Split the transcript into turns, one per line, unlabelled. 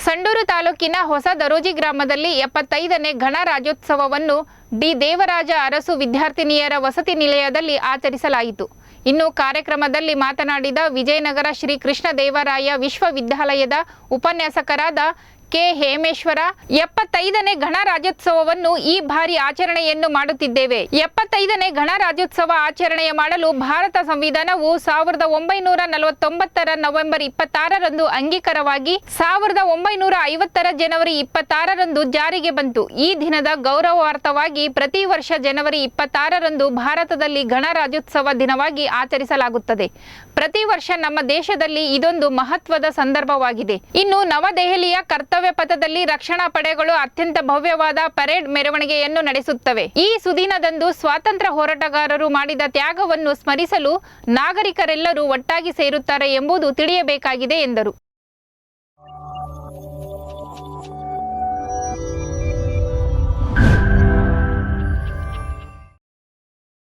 ಸಂಡೂರು ತಾಲೂಕಿನ ಹೊಸ ದರೋಜಿ ಗ್ರಾಮದಲ್ಲಿ 75ನೇ ಗಣರಾಜ್ಯೋತ್ಸವವನ್ನು ಡಿ ದೇವರಾಜ ಅರಸು ವಿದ್ಯಾರ್ಥಿನಿಯರ ವಸತಿ ನಿಲಯದಲ್ಲಿ ಆಚರಿಸಲಾಯಿತು. ಇನ್ನು ಕಾರ್ಯಕ್ರಮದಲ್ಲಿ ಮಾತನಾಡಿದ ವಿಜಯನಗರ ಶ್ರೀ ಕೃಷ್ಣದೇವರಾಯ ವಿಶ್ವವಿದ್ಯಾಲಯದ ಉಪನ್ಯಾಸಕರಾದ ಕೆ ಹೇಮೇಶ್ವರ, 75ನೇ ಗಣರಾಜ್ಯೋತ್ಸವವನ್ನು ಈ ಬಾರಿ ಆಚರಣೆಯನ್ನು ಮಾಡುತ್ತಿದ್ದೇವೆ. 75ನೇ ಗಣರಾಜ್ಯೋತ್ಸವ ಆಚರಣೆ ಮಾಡಲು ಭಾರತ ಸಂವಿಧಾನವು 1949ರ ನವೆಂಬರ್ 26ರಂದು ಅಂಗೀಕಾರವಾಗಿ 1950ರ ಜನವರಿ 26ರಂದು ಜಾರಿಗೆ ಬಂತು. ಈ ದಿನದ ಗೌರವಾರ್ಥವಾಗಿ ಪ್ರತಿ ವರ್ಷ ಜನವರಿ 26ರಂದು ಭಾರತದಲ್ಲಿ ಗಣರಾಜ್ಯೋತ್ಸವ ದಿನವಾಗಿ ಆಚರಿಸಲಾಗುತ್ತದೆ. ಪ್ರತಿ ವರ್ಷ ನಮ್ಮ ದೇಶದಲ್ಲಿ ಇದೊಂದು ಮಹತ್ವದ ಸಂದರ್ಭವಾಗಿದೆ. ಇನ್ನು ನವದೆಹಲಿಯ ಕರ್ತವ್ಯ ಪಥದಲ್ಲಿ ರಕ್ಷಣಾ ಪಡೆಗಳು ಅತ್ಯಂತ ಭವ್ಯವಾದ ಪರೇಡ್ ಮೆರವಣಿಗೆಯನ್ನು ನಡೆಸುತ್ತವೆ. ಈ ಸುದಿನದಂದು ಸ್ವಾತಂತ್ರ್ಯ ಹೋರಾಟಗಾರರು ಮಾಡಿದ ತ್ಯಾಗವನ್ನು ಸ್ಮರಿಸಲು ನಾಗರಿಕರೆಲ್ಲರೂ ಒಟ್ಟಾಗಿ ಸೇರುತ್ತಾರೆ ಎಂಬುದು ತಿಳಿಯಬೇಕಾಗಿದೆ ಎಂದರು.